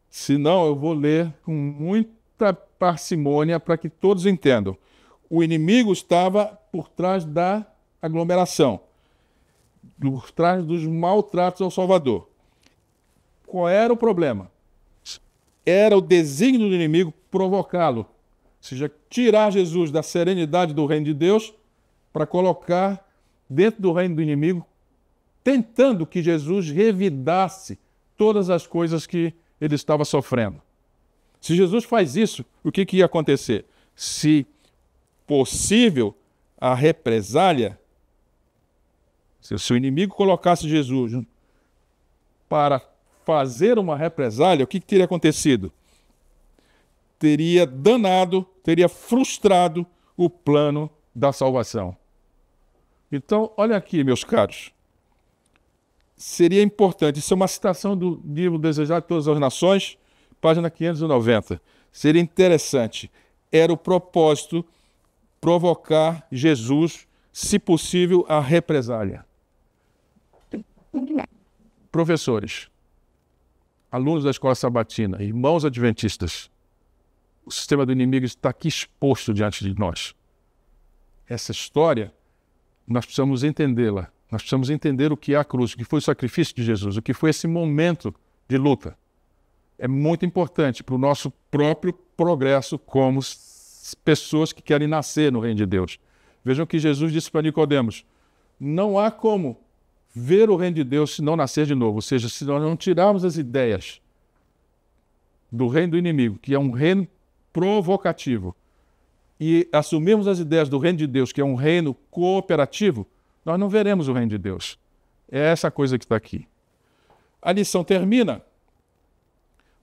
Se não, eu vou ler com muita parcimônia para que todos entendam. O inimigo estava por trás da aglomeração, por trás dos maltratos ao Salvador. Qual era o problema? Era o desígnio do inimigo provocá-lo, ou seja, tirar Jesus da serenidade do reino de Deus para colocar dentro do reino do inimigo, tentando que Jesus revidasse todas as coisas que ele estava sofrendo. Se Jesus faz isso, o que ia acontecer? Se possível a represália, se o inimigo colocasse Jesus para fazer uma represália, o que teria acontecido? Teria danado, teria frustrado o plano da salvação. Então, olha aqui, meus caros. Seria importante, isso é uma citação do livro Desejado de Todas as Nações, página 590. Seria interessante. Era o propósito provocar Jesus, se possível, a represália. Professores, alunos da escola sabatina, irmãos adventistas, o sistema do inimigo está aqui exposto diante de nós. Essa história, nós precisamos entendê-la. Nós precisamos entender o que é a cruz, o que foi o sacrifício de Jesus, o que foi esse momento de luta. É muito importante para o nosso próprio progresso como pessoas que querem nascer no reino de Deus. Vejam que Jesus disse para Nicodemos: não há como ver o reino de Deus se não nascer de novo. Ou seja, se nós não tirarmos as ideias do reino do inimigo, que é um reino provocativo, e assumirmos as ideias do reino de Deus, que é um reino cooperativo, nós não veremos o reino de Deus. É essa coisa que está aqui. A lição termina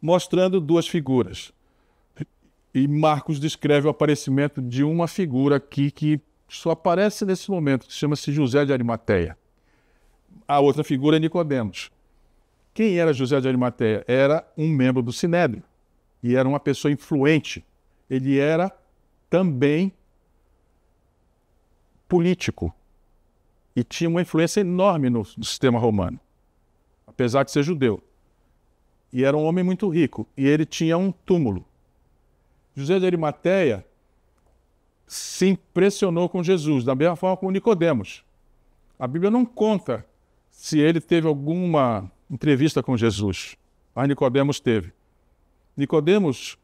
mostrando duas figuras. E Marcos descreve o aparecimento de uma figura aqui que só aparece nesse momento, que chama-se José de Arimateia. A outra figura é Nicodemos. Quem era José de Arimateia? Era um membro do Sinédrio. E era uma pessoa influente. Ele era também político. E tinha uma influência enorme no sistema romano, apesar de ser judeu. E era um homem muito rico. E ele tinha um túmulo. José de Arimateia se impressionou com Jesus, da mesma forma como Nicodemos. A Bíblia não conta se ele teve alguma entrevista com Jesus. Mas Nicodemos teve. Nicodemos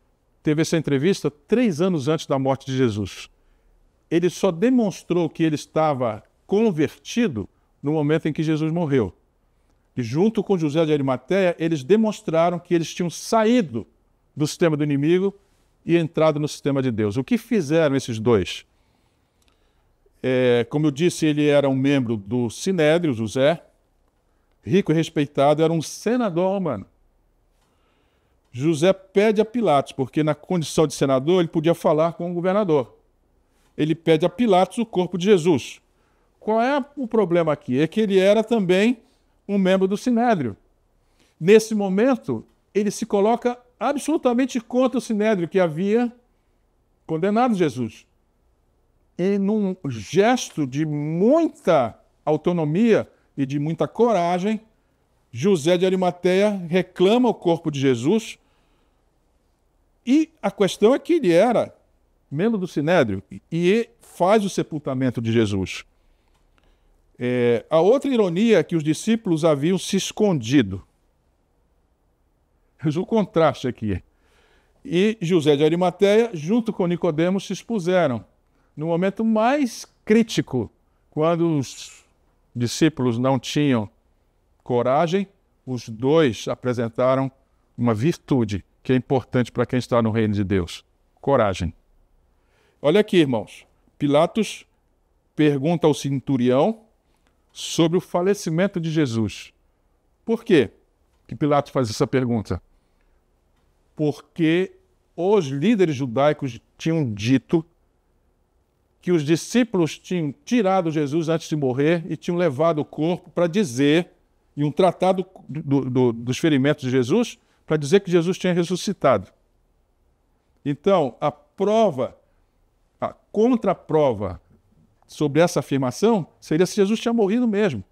teve essa entrevista 3 anos antes da morte de Jesus. Ele só demonstrou que ele estava convertido no momento em que Jesus morreu. E junto com José de Arimateia, eles demonstraram que eles tinham saído do sistema do inimigo e entrado no sistema de Deus. O que fizeram esses dois? Como eu disse, ele era um membro do Sinédrio, José, rico e respeitado, era um senador romano. José pede a Pilatos, porque na condição de senador ele podia falar com o governador. Ele pede a Pilatos o corpo de Jesus. Qual é o problema aqui? É que ele era também um membro do Sinédrio. Nesse momento, ele se coloca absolutamente contra o Sinédrio, que havia condenado Jesus. E num gesto de muita autonomia e de muita coragem, José de Arimateia reclama o corpo de Jesus. E a questão é que ele era membro do Sinédrio e faz o sepultamento de Jesus. A outra ironia é que os discípulos haviam se escondido. Veja o contraste aqui. E José de Arimateia, junto com Nicodemos, se expuseram no momento mais crítico, quando os discípulos não tinham coragem, os dois apresentaram uma virtude que é importante para quem está no reino de Deus: coragem. Olha aqui, irmãos. Pilatos pergunta ao centurião sobre o falecimento de Jesus. Por quê que Pilatos faz essa pergunta? Porque os líderes judaicos tinham dito que os discípulos tinham tirado Jesus antes de morrer e tinham levado o corpo para dizer, e um tratado dos ferimentos de Jesus, para dizer que Jesus tinha ressuscitado. Então, a contraprova sobre essa afirmação seria se Jesus tinha morrido mesmo.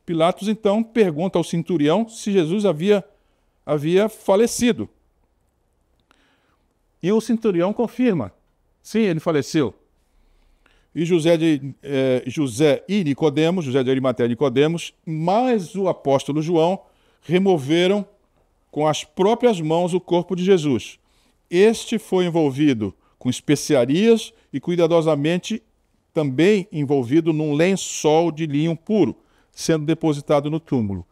Pilatos, então, pergunta ao centurião se Jesus havia falecido. E o centurião confirma: sim, ele faleceu. E José e Nicodemos, José de Arimateia e Nicodemos, mais o apóstolo João, removeram com as próprias mãos o corpo de Jesus. Este foi envolvido com especiarias e cuidadosamente também envolvido num lençol de linho puro, sendo depositado no túmulo.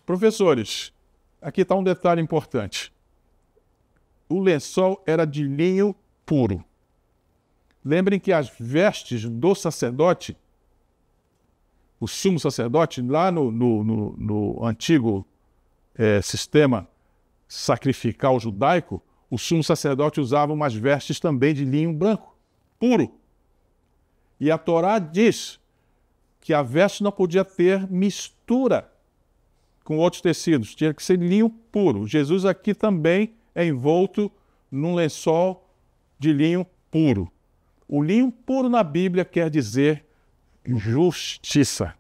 Professores, aqui está um detalhe importante. O lençol era de linho puro. Lembrem que as vestes do sacerdote, o sumo sacerdote, lá no antigo sistema sacrificial judaico, o sumo sacerdote usava umas vestes também de linho branco, puro. E a Torá diz que a veste não podia ter mistura com outros tecidos, tinha que ser linho puro. Jesus aqui também é envolto num lençol de linho puro. O linho puro na Bíblia quer dizer justiça,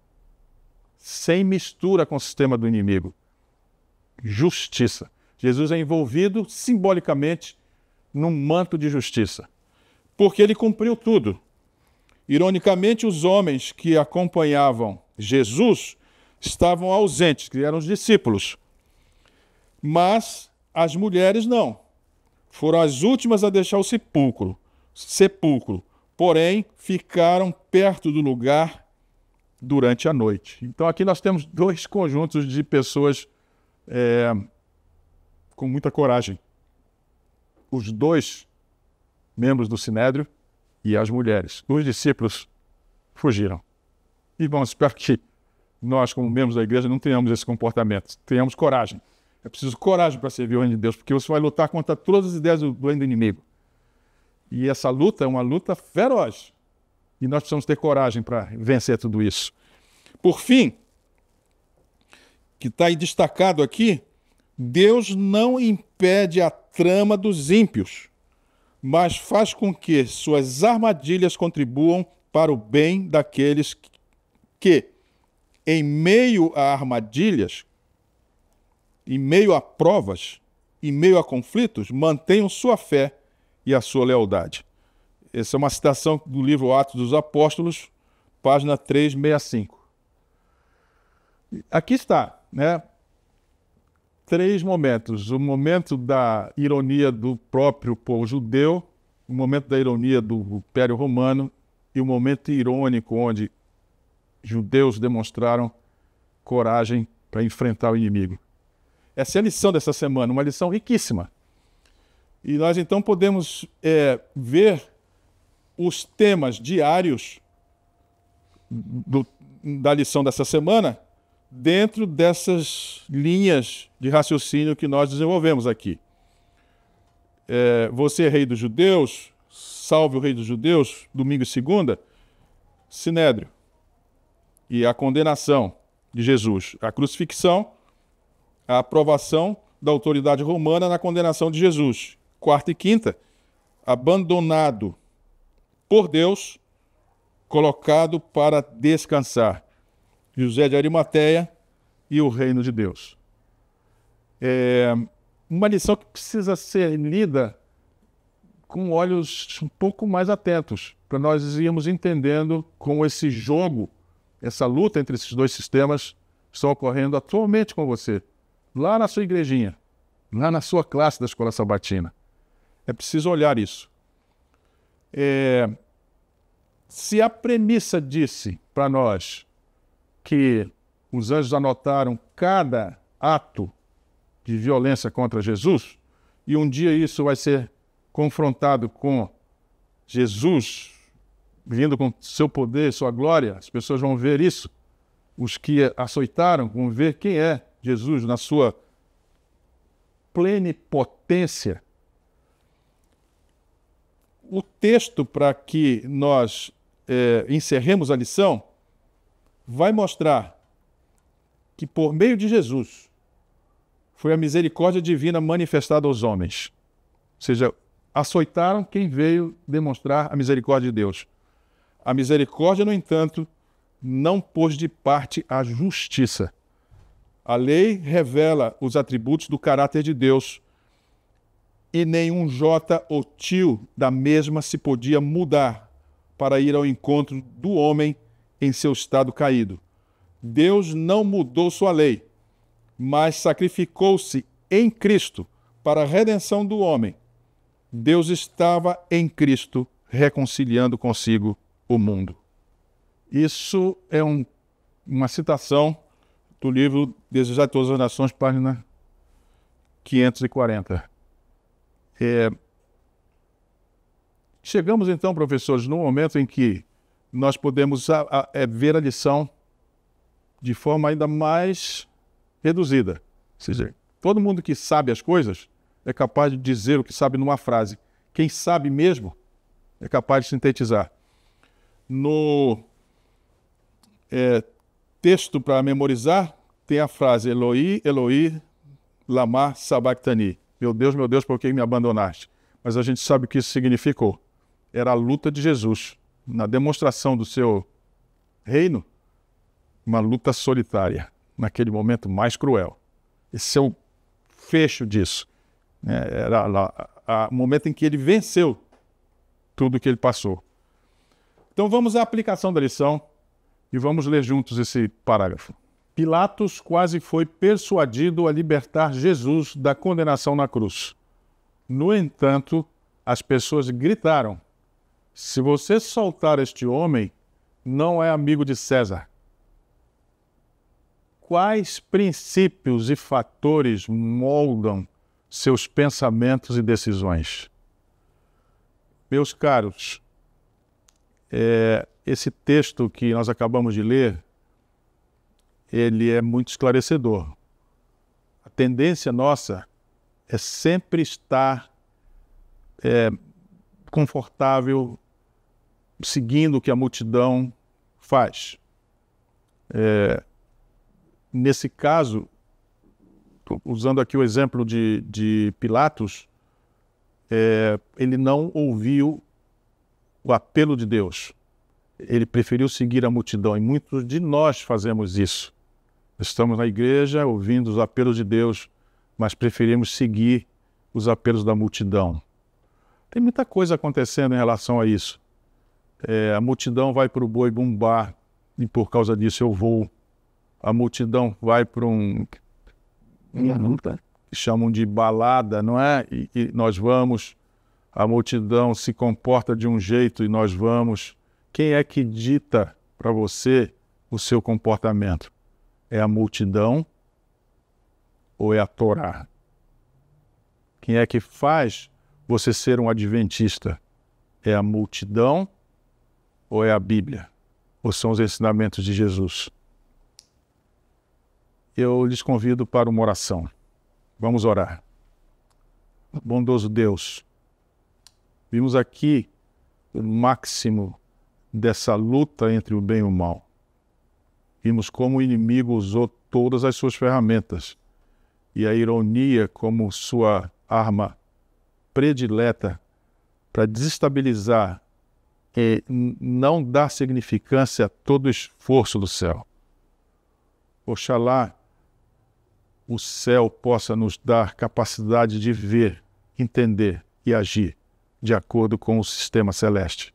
sem mistura com o sistema do inimigo. Justiça. Jesus é envolvido simbolicamente num manto de justiça, porque ele cumpriu tudo. Ironicamente, os homens que acompanhavam Jesus estavam ausentes, que eram os discípulos. Mas as mulheres não. Foram as últimas a deixar o sepulcro. Porém, ficaram perto do lugar durante a noite. Então, aqui nós temos dois conjuntos de pessoas com muita coragem. Os dois membros do Sinédrio e as mulheres. Os discípulos fugiram. Irmãos, espero que nós, como membros da igreja, não tenhamos esse comportamento. Tenhamos coragem. É preciso coragem para servir o reino de Deus, porque você vai lutar contra todas as ideias do reino do inimigo. E essa luta é uma luta feroz. E nós precisamos ter coragem para vencer tudo isso. Por fim, que está aí destacado aqui, Deus não impede a trama dos ímpios, mas faz com que suas armadilhas contribuam para o bem daqueles que, em meio a armadilhas, em meio a provas, em meio a conflitos, mantenham sua fé e a sua lealdade. Essa é uma citação do livro Atos dos Apóstolos, página 365. Aqui está, né? 3 momentos. O momento da ironia do próprio povo judeu, o momento da ironia do Império Romano e o momento irônico onde judeus demonstraram coragem para enfrentar o inimigo. Essa é a lição dessa semana, uma lição riquíssima. E nós então podemos ver os temas diários da lição dessa semana dentro dessas linhas de raciocínio que nós desenvolvemos aqui. Você é rei dos judeus, salve o rei dos judeus, domingo e segunda, Sinédrio. E a condenação de Jesus, a crucifixão, a aprovação da autoridade romana na condenação de Jesus. Quarta e quinta, abandonado por Deus, colocado para descansar. José de Arimateia e o reino de Deus. Uma lição que precisa ser lida com olhos um pouco mais atentos, para nós irmos entendendo como esse jogo, essa luta entre esses dois sistemas estão ocorrendo atualmente com você, lá na sua igrejinha, lá na sua classe da Escola Sabatina. É preciso olhar isso. Se a premissa disse para nós que os anjos anotaram cada ato de violência contra Jesus, e um dia isso vai ser confrontado com Jesus vindo com seu poder, sua glória, as pessoas vão ver isso, os que açoitaram vão ver quem é Jesus na sua plenipotência. O texto para que nós encerremos a lição vai mostrar que por meio de Jesus foi a misericórdia divina manifestada aos homens. Ou seja, açoitaram quem veio demonstrar a misericórdia de Deus. A misericórdia, no entanto, não pôs de parte a justiça. A lei revela os atributos do caráter de Deus e nenhum jota ou tio da mesma se podia mudar para ir ao encontro do homem em seu estado caído. Deus não mudou sua lei, mas sacrificou-se em Cristo para a redenção do homem. Deus estava em Cristo reconciliando consigo o mundo. Isso é uma citação do livro Desejar de Todas as Nações, página 540. Chegamos então, professores, num momento em que nós podemos ver a lição de forma ainda mais reduzida. Ou seja, todo mundo que sabe as coisas é capaz de dizer o que sabe numa frase. Quem sabe mesmo é capaz de sintetizar. No texto para memorizar, tem a frase Eloi, Eloi, lama sabachthani. Meu Deus, por que me abandonaste? Mas a gente sabe o que isso significou. Era a luta de Jesus. Na demonstração do seu reino, uma luta solitária, naquele momento mais cruel. Esse é o fecho disso. Era o momento em que ele venceu tudo o que ele passou. Então vamos à aplicação da lição e vamos ler juntos esse parágrafo. Pilatos quase foi persuadido a libertar Jesus da condenação na cruz. No entanto, as pessoas gritaram: se você soltar este homem, não é amigo de César. Quais princípios e fatores moldam seus pensamentos e decisões? Meus caros, esse texto que nós acabamos de ler, ele é muito esclarecedor. A tendência nossa é sempre estar confortável, seguindo o que a multidão faz. Nesse caso, usando aqui o exemplo de Pilatos, ele não ouviu o apelo de Deus. Ele preferiu seguir a multidão, e muitos de nós fazemos isso. Estamos na igreja ouvindo os apelos de Deus, mas preferimos seguir os apelos da multidão. Tem muita coisa acontecendo em relação a isso. A multidão vai para o boi bumbá e por causa disso eu vou. A multidão vai para que chamam de balada, não é? E nós vamos. A multidão se comporta de um jeito e nós vamos. Quem é que dita para você o seu comportamento? É a multidão ou é a Torá? Quem é que faz você ser um adventista? É a multidão ou é a Bíblia? Ou são os ensinamentos de Jesus? Eu lhes convido para uma oração. Vamos orar. Bondoso Deus, vimos aqui o máximo dessa luta entre o bem e o mal. Vimos como o inimigo usou todas as suas ferramentas e a ironia como sua arma predileta para desestabilizar e não dar significância a todo o esforço do céu. Oxalá o céu possa nos dar capacidade de ver, entender e agir de acordo com o sistema celeste.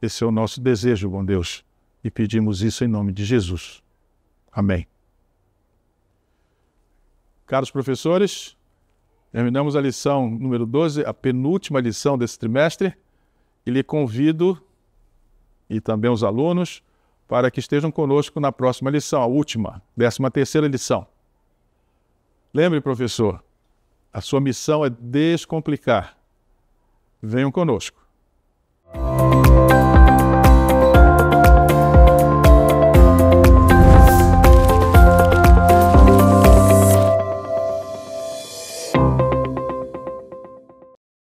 Esse é o nosso desejo, bom Deus, e pedimos isso em nome de Jesus. Amém. Caros professores, terminamos a lição número 12, a penúltima lição desse trimestre, e lhe convido, e também os alunos, para que estejam conosco na próxima lição, a última, 13ª lição. Lembre, professor, a sua missão é descomplicar. Venham conosco.